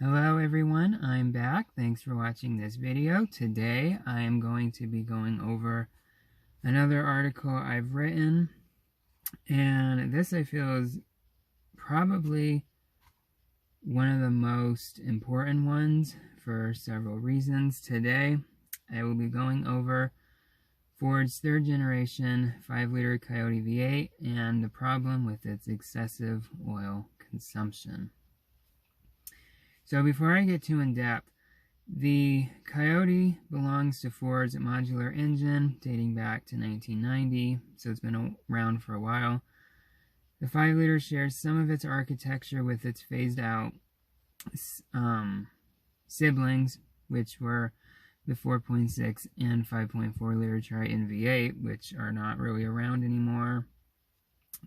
Hello everyone, I'm back. Thanks for watching this video. Today I am going to be going over another article I've written, and this I feel is probably one of the most important ones for several reasons. Today I will be going over Ford's third generation 5-liter Coyote V8 and the problem with its excessive oil consumption. So before I get too in-depth, the Coyote belongs to Ford's modular engine dating back to 1990, so it's been around for a while. The 5-liter shares some of its architecture with its phased-out siblings, which were the 4.6 and 5.4-liter Triton V8, which are not really around anymore.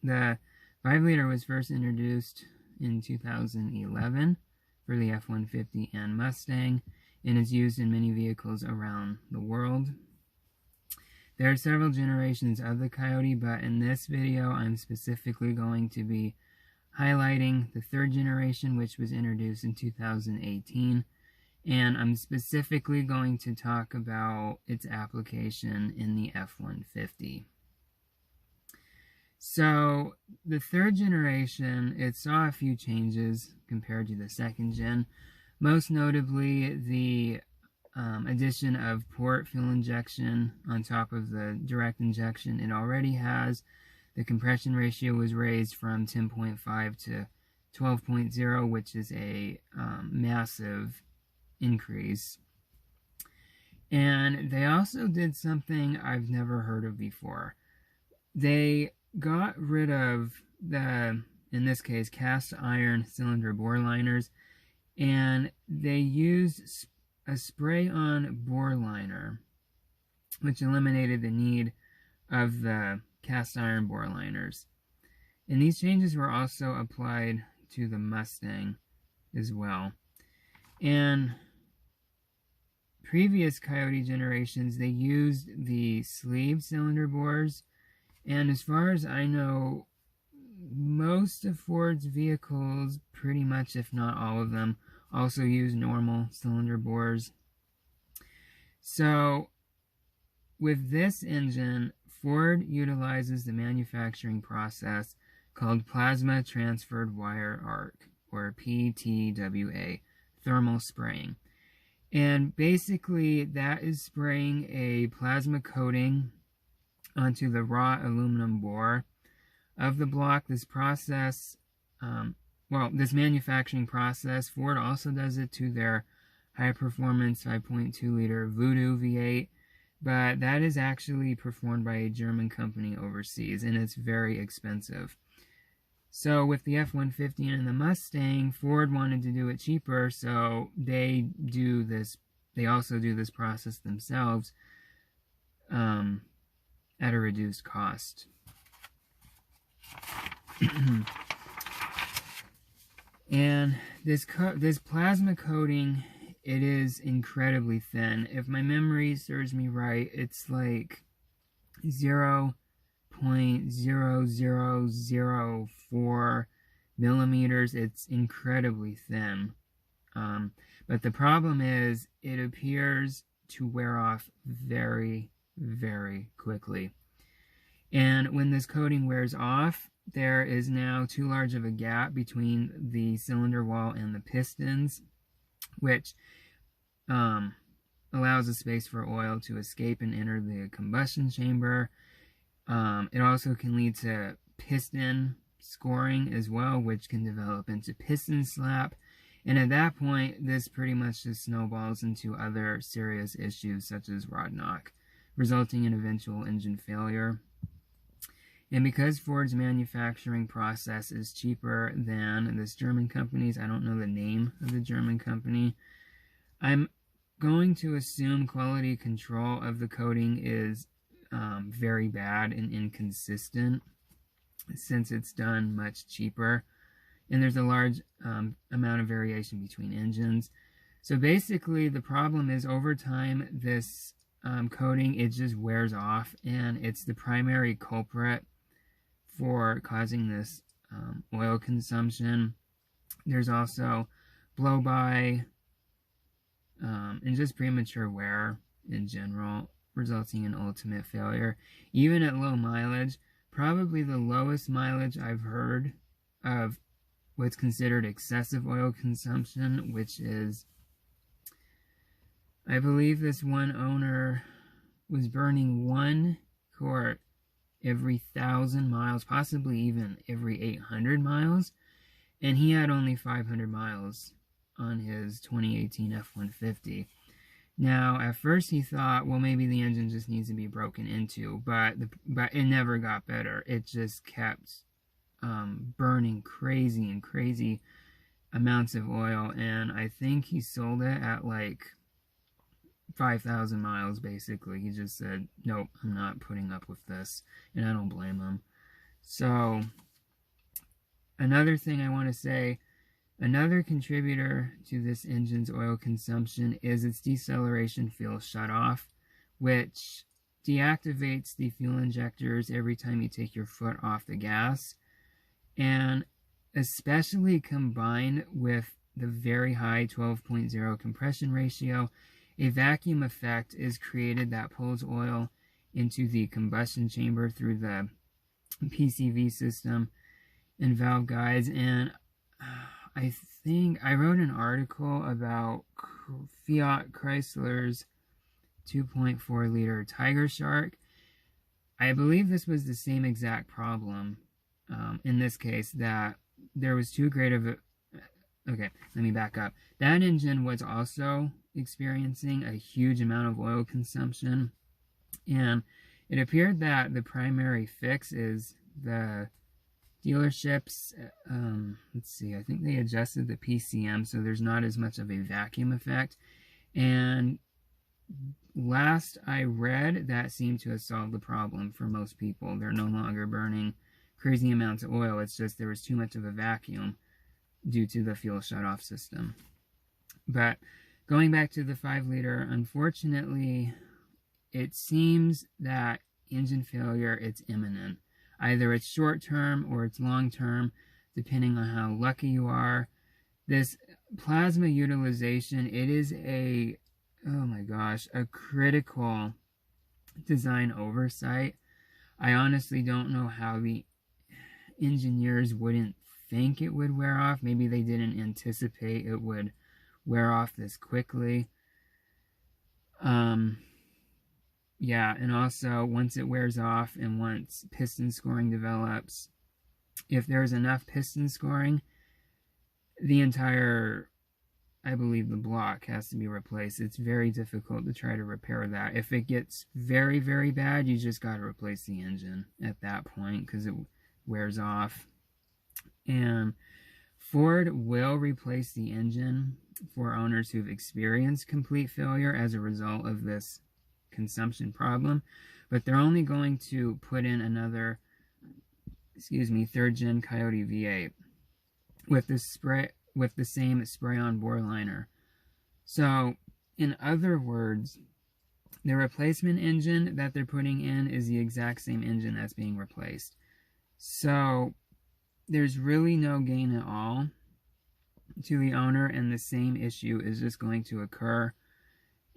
The 5-liter was first introduced in 2011 for the F-150 and Mustang, and is used in many vehicles around the world. There are several generations of the Coyote, but in this video I'm specifically going to be highlighting the third generation, which was introduced in 2018, and I'm specifically going to talk about its application in the F-150. So, the third generation, it saw a few changes compared to the second gen, most notably the addition of port fuel injection on top of the direct injection it already has. The compression ratio was raised from 10.5 to 12.0, which is a massive increase. And they also did something I've never heard of before. They got rid of the, in this case, cast iron cylinder bore liners, and they used a spray-on bore liner, which eliminated the need of the cast iron bore liners. And these changes were also applied to the Mustang as well. And previous Coyote generations, they used the sleeve cylinder bores, and as far as I know, most of Ford's vehicles, pretty much if not all of them, also use normal cylinder bores. So, with this engine, Ford utilizes the manufacturing process called plasma transferred wire arc, or PTWA, thermal spraying. And basically, that is spraying a plasma coating onto the raw aluminum bore of the block. This process, this manufacturing process, Ford also does it to their high-performance 5.2-liter Voodoo V8, but that is actually performed by a German company overseas, and it's very expensive. So with the F-150 and the Mustang, Ford wanted to do it cheaper, so they also do this process themselves at a reduced cost. And this plasma coating, it is incredibly thin. If my memory serves me right, it's like 0.0004 millimeters. It's incredibly thin. But the problem is, it appears to wear off very, very quickly. And when this coating wears off, there is now too large of a gap between the cylinder wall and the pistons, which allows a space for oil to escape and enter the combustion chamber. It also can lead to piston scoring as well, which can develop into piston slap. And at that point, this pretty much just snowballs into other serious issues such as rod knock, resulting in eventual engine failure. And because Ford's manufacturing process is cheaper than this German company's, I don't know the name of the German company, I'm going to assume quality control of the coating is very bad and inconsistent, since it's done much cheaper. And there's a large amount of variation between engines. So basically, the problem is, over time, this coating, it just wears off, and it's the primary culprit for causing this oil consumption. There's also blow by, and just premature wear in general, resulting in ultimate failure. Even at low mileage, probably the lowest mileage I've heard of what's considered excessive oil consumption, which is, I believe this one owner was burning 1 quart every 1,000 miles, possibly even every 800 miles, and he had only 500 miles on his 2018 F-150. Now, at first he thought, well, maybe the engine just needs to be broken into, but it never got better. It just kept burning crazy amounts of oil, and I think he sold it at like 5,000 miles, basically. He just said, nope, I'm not putting up with this, and I don't blame him. So, another thing I want to say, another contributor to this engine's oil consumption is its deceleration fuel shutoff, which deactivates the fuel injectors every time you take your foot off the gas, and especially combined with the very high 12.0 compression ratio, a vacuum effect is created that pulls oil into the combustion chamber through the PCV system and valve guides. And I think I wrote an article about Fiat Chrysler's 2.4 liter Tiger Shark. I believe this was the same exact problem in this case, that there was too great of a... Okay, let me back up. That engine was also experiencing a huge amount of oil consumption, and it appeared that the primary fix is the dealerships, let's see, I think they adjusted the PCM so there's not as much of a vacuum effect, and last I read, that seemed to have solved the problem for most people. They're no longer burning crazy amounts of oil. It's just there was too much of a vacuum due to the fuel shutoff system. But going back to the 5 liter, unfortunately, it seems that engine failure, it's imminent. Either it's short term or it's long term, depending on how lucky you are. This plasma utilization, it is a, oh my gosh, a critical design oversight. I honestly don't know how the engineers wouldn't think it would wear off. Maybe they didn't anticipate it would wear off this quickly. Yeah, and also once it wears off and once piston scoring develops, if there's enough piston scoring, the entire, I believe, the block has to be replaced. It's very difficult to try to repair that. If it gets very, very bad, you just got to replace the engine at that point because it wears off. And Ford will replace the engine for owners who've experienced complete failure as a result of this consumption problem, but they're only going to put in another, 3rd Gen Coyote V8 with the same spray-on bore liner. So, in other words, the replacement engine that they're putting in is the exact same engine that's being replaced. So, there's really no gain at all to the owner, and the same issue is just going to occur,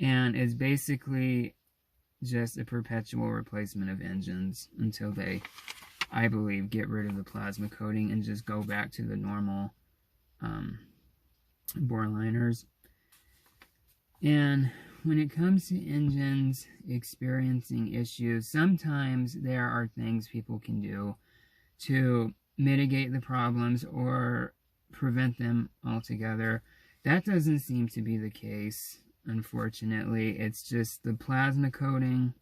and it's basically just a perpetual replacement of engines until they, I believe, get rid of the plasma coating and just go back to the normal bore liners. And when it comes to engines experiencing issues, sometimes there are things people can do to mitigate the problems or prevent them altogether. That doesn't seem to be the case, unfortunately. It's just the plasma coating.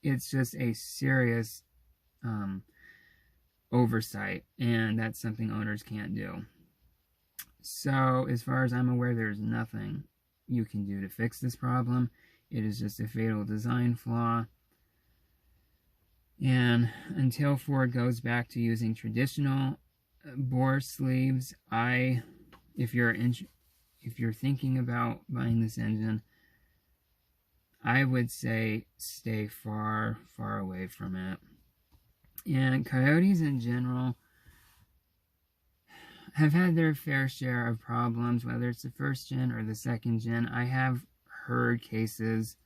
It's just a serious oversight, and that's something owners can't do. So, as far as I'm aware, there's nothing you can do to fix this problem. It is just a fatal design flaw. And until Ford goes back to using traditional bore sleeves, if you're thinking about buying this engine, I would say stay far, far away from it. And Coyotes in general have had their fair share of problems, whether it's the 1st-gen or the 2nd-gen. I have heard cases,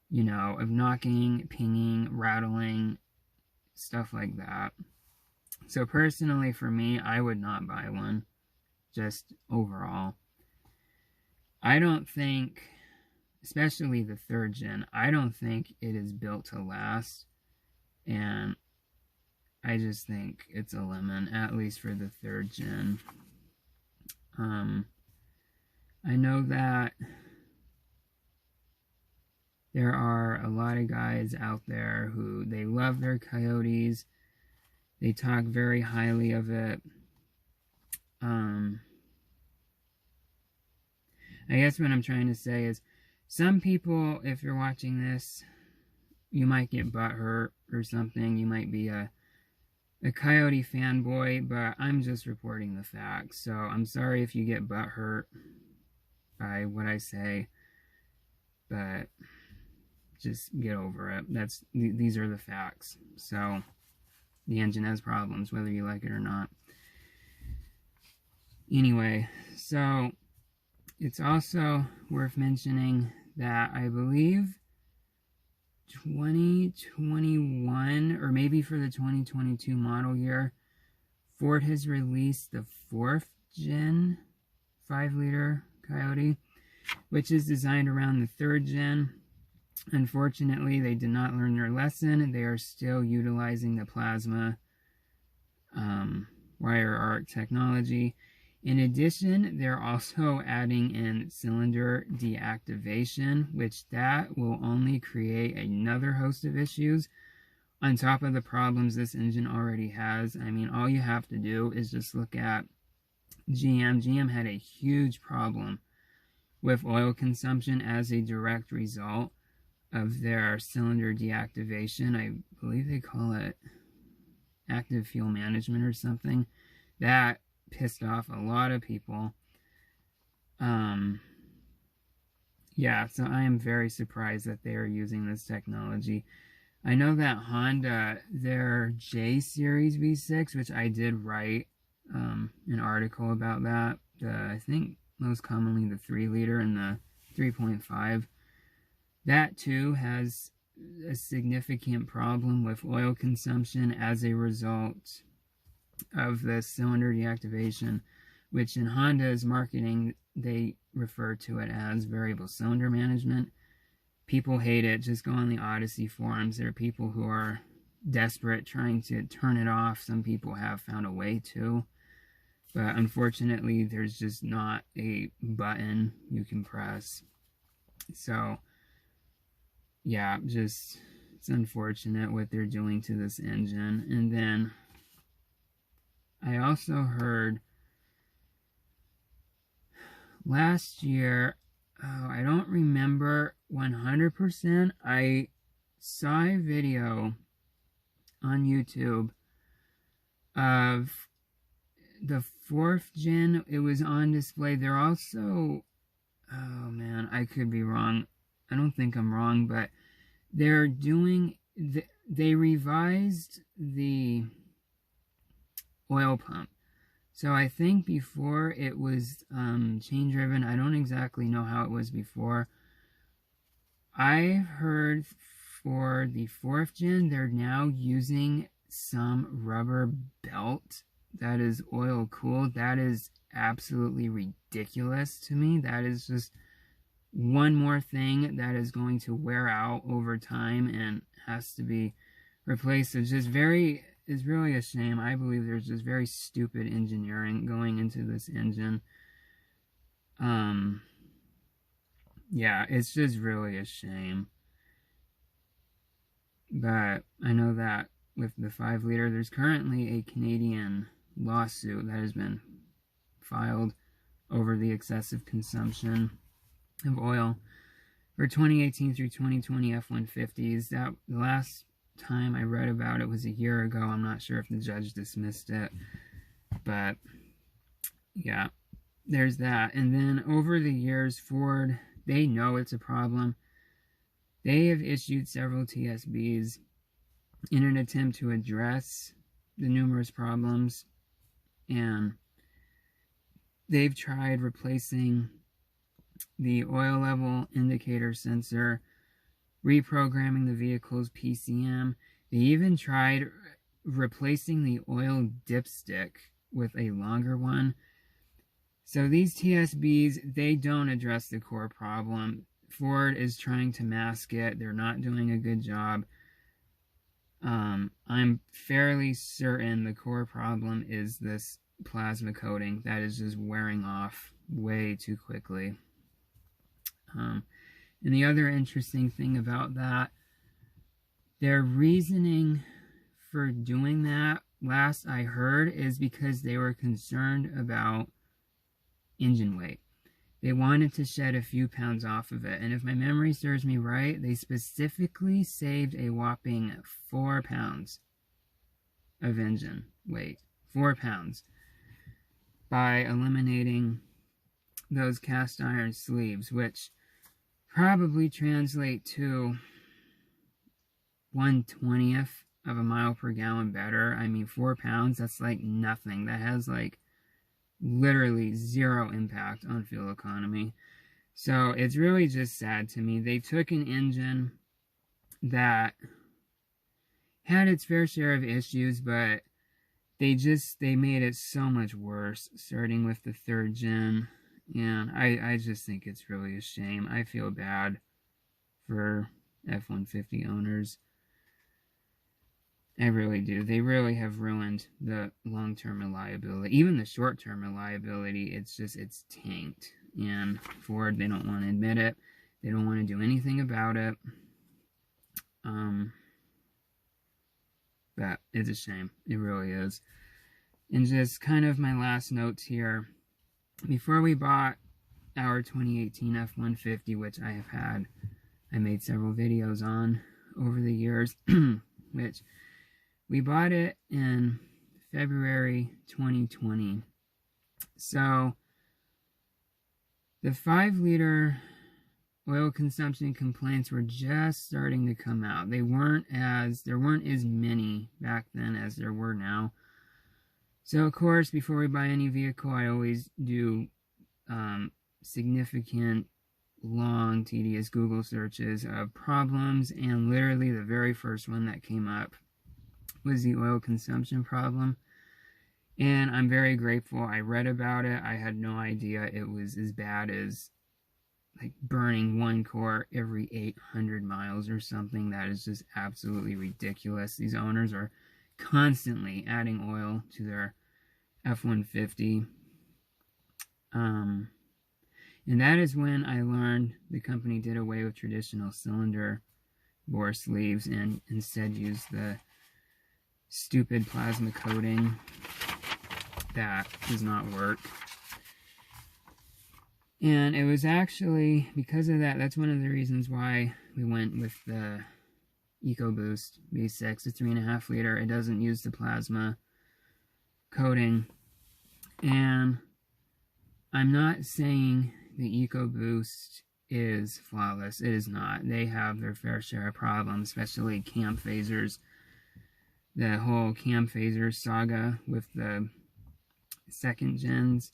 you know, of knocking, pinging, rattling, stuff like that. So personally, for me, I would not buy one, just overall. I don't think, especially the 3rd-gen, I don't think it is built to last, and I just think it's a lemon, at least for the 3rd-gen. I know that there are a lot of guys out there who, they love their Coyotes. They talk very highly of it. I guess what I'm trying to say is, some people, if you're watching this, you might get butthurt or something. You might be a Coyote fanboy, but I'm just reporting the facts. So I'm sorry if you get butthurt by what I say, but just get over it. These are the facts. So the engine has problems, whether you like it or not. Anyway, so it's also worth mentioning that I believe 2021, or maybe for the 2022 model year, Ford has released the 4th-gen 5-liter Coyote, which is designed around the 3rd-gen. Unfortunately, they did not learn their lesson. They are still utilizing the plasma wire arc technology. In addition, they're also adding in cylinder deactivation, which that will only create another host of issues on top of the problems this engine already has. I mean, all you have to do is just look at GM. GM had a huge problem with oil consumption as a direct result of their cylinder deactivation. I believe they call it active fuel management or something. That pissed off a lot of people. Yeah, so I am very surprised that they are using this technology. I know that Honda, their J Series V6, which I did write an article about that, I think most commonly the 3-liter and the 3.5, that too has a significant problem with oil consumption as a result of the cylinder deactivation, which in Honda's marketing, they refer to it as variable cylinder management. People hate it. Just go on the Odyssey forums. There are people who are desperate trying to turn it off. Some people have found a way to, but unfortunately, there's just not a button you can press. So, yeah, just, it's unfortunate what they're doing to this engine. And then I also heard last year, I don't remember 100%, I saw a video on YouTube of the 4th-gen. It was on display. They're also, oh man, I could be wrong. I don't think I'm wrong, but they're doing, they revised the oil pump. So I think before it was chain driven. I don't exactly know how it was before. I've heard for the 4th-gen, they're now using some rubber belt that is oil cooled. That is absolutely ridiculous to me. That is just one more thing that is going to wear out over time and has to be replaced. It's just very, it's really a shame. I believe there's just very stupid engineering going into this engine. Yeah, it's just really a shame. But I know that with the 5-liter, there's currently a Canadian lawsuit that has been filed over the excessive consumption of oil for 2018 through 2020 F-150s. That, the last time I read about it was a year ago. I'm not sure if the judge dismissed it, but yeah, there's that. And then over the years, Ford, they know it's a problem. They have issued several TSBs in an attempt to address the numerous problems, and they've tried replacing the oil level indicator sensor, reprogramming the vehicle's PCM. They even tried replacing the oil dipstick with a longer one. So these TSBs, they don't address the core problem. Ford is trying to mask it. They're not doing a good job. I'm fairly certain the core problem is this plasma coating that is just wearing off way too quickly. And the other interesting thing about that, their reasoning for doing that, last I heard, is because they were concerned about engine weight. They wanted to shed a few pounds off of it, and if my memory serves me right, they specifically saved a whopping 4 pounds of engine weight. 4 pounds. By eliminating those cast iron sleeves, which probably translate to 1/20th of a mile per gallon better. I mean, 4 pounds, that's like nothing. That has like literally zero impact on fuel economy. So it's really just sad to me. They took an engine that had its fair share of issues, but they made it so much worse, starting with the 3rd gen. And I just think it's really a shame. I feel bad for F-150 owners. I really do. They really have ruined the long-term reliability. Even the short-term reliability, it's tanked. And Ford, they don't want to admit it. They don't want to do anything about it. But it's a shame. It really is. And just kind of my last notes here. Before we bought our 2018 F-150, which I made several videos on over the years, which we bought it in February 2020. So the 5-liter oil consumption complaints were just starting to come out. There weren't as many back then as there were now. So of course, before we buy any vehicle, I always do significant, long, tedious Google searches of problems, and literally the very first one that came up was the oil consumption problem. And I'm very grateful. I read about it. I had no idea it was as bad as like burning 1 quart every 800 miles or something. That is just absolutely ridiculous. These owners are constantly adding oil to their F-150. And that is when I learned the company did away with traditional cylinder bore sleeves and instead used the stupid plasma coating that does not work. And it was actually because of that, that's one of the reasons why we went with the EcoBoost V6, the 3.5 liter. It doesn't use the plasma coating. And I'm not saying the EcoBoost is flawless. It is not. They have their fair share of problems, especially cam phasers. The whole cam phaser saga with the 2nd gens.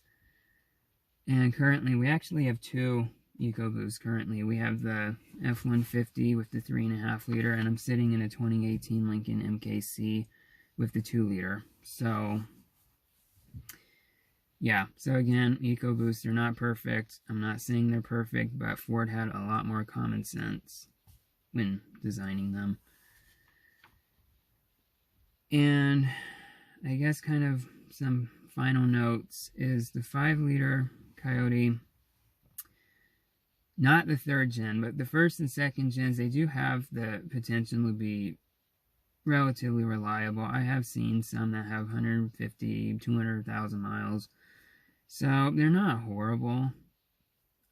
And currently, we actually have 2 EcoBoosts currently. We have the F-150 with the 3.5 liter, and I'm sitting in a 2018 Lincoln MKC with the 2 liter. So yeah, so again, EcoBoosts are not perfect. I'm not saying they're perfect, but Ford had a lot more common sense when designing them. And I guess kind of some final notes is the 5-liter Coyote, not the 3rd gen, but the 1st and 2nd gens, they do have the potential to be relatively reliable. I have seen some that have 150, 200,000 miles. So they're not horrible.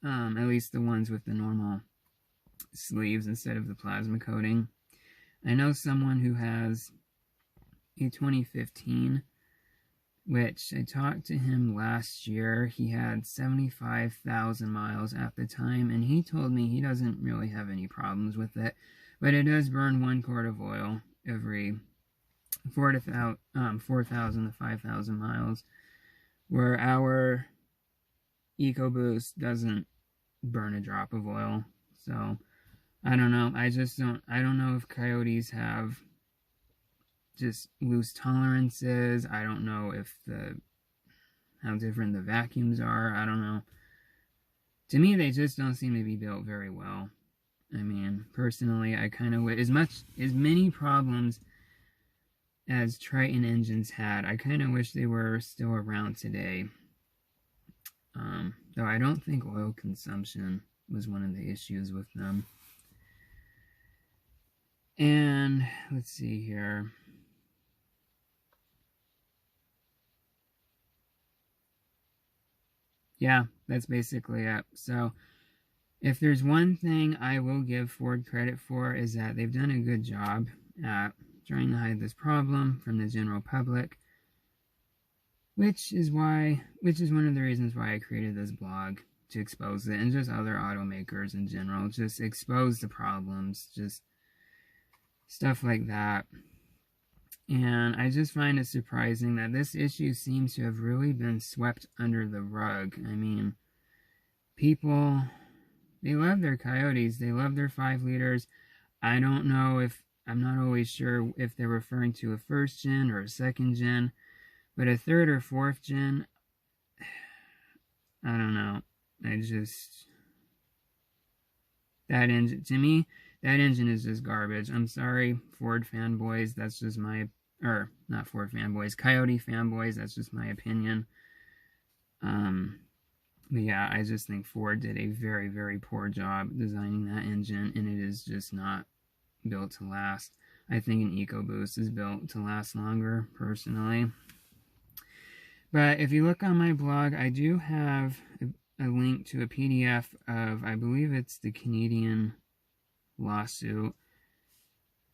At least the ones with the normal sleeves instead of the plasma coating. I know someone who has a 2015, which I talked to him last year. He had 75,000 miles at the time, and he told me he doesn't really have any problems with it, but it does burn 1 quart of oil every 4,000 to 5,000 miles, where our EcoBoost doesn't burn a drop of oil. So I don't know. I don't know if Coyotes have just loose tolerances. I don't know if how different the vacuums are. I don't know. To me, they just don't seem to be built very well. I mean, personally, I kind of wish, as many problems as Triton engines had, I kind of wish they were still around today. Though I don't think oil consumption was one of the issues with them. And let's see here. Yeah, that's basically it. So if there's one thing I will give Ford credit for, is that they've done a good job at trying to hide this problem from the general public, which is one of the reasons why I created this blog, to expose it, and just other automakers in general, just expose the problems, just stuff like that. And I just find it surprising that this issue seems to have really been swept under the rug. I mean, people, they love their Coyotes, they love their 5 liters. I don't know if, I'm not always sure if they're referring to a 1st gen or a 2nd gen, but a 3rd or 4th gen, I don't know. That engine, to me, that engine is just garbage. I'm sorry, Ford fanboys, that's just my, or not Ford fanboys, Coyote fanboys, that's just my opinion. But yeah, I just think Ford did a very, very poor job designing that engine, and it is just not built to last. I think an EcoBoost is built to last longer, personally. But if you look on my blog, I do have a link to a PDF of, I believe it's the Canadian lawsuit.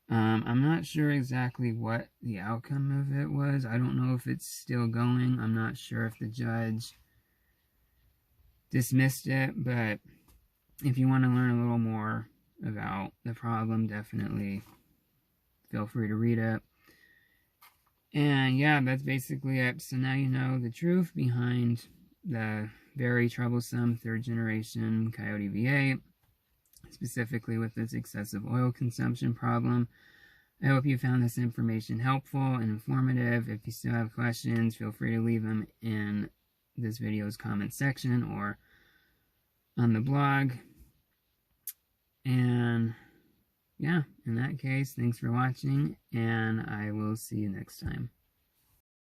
I'm not sure exactly what the outcome of it was. I don't know if it's still going. I'm not sure if the judge dismissed it, but if you want to learn a little more about the problem, definitely feel free to read it. And yeah, that's basically it. So now you know the truth behind the very troublesome 3rd generation Coyote V8, specifically with its excessive oil consumption problem. I hope you found this information helpful and informative. If you still have questions, feel free to leave them in this video's comment section or on the blog. And yeah, in that case, thanks for watching, and I will see you next time.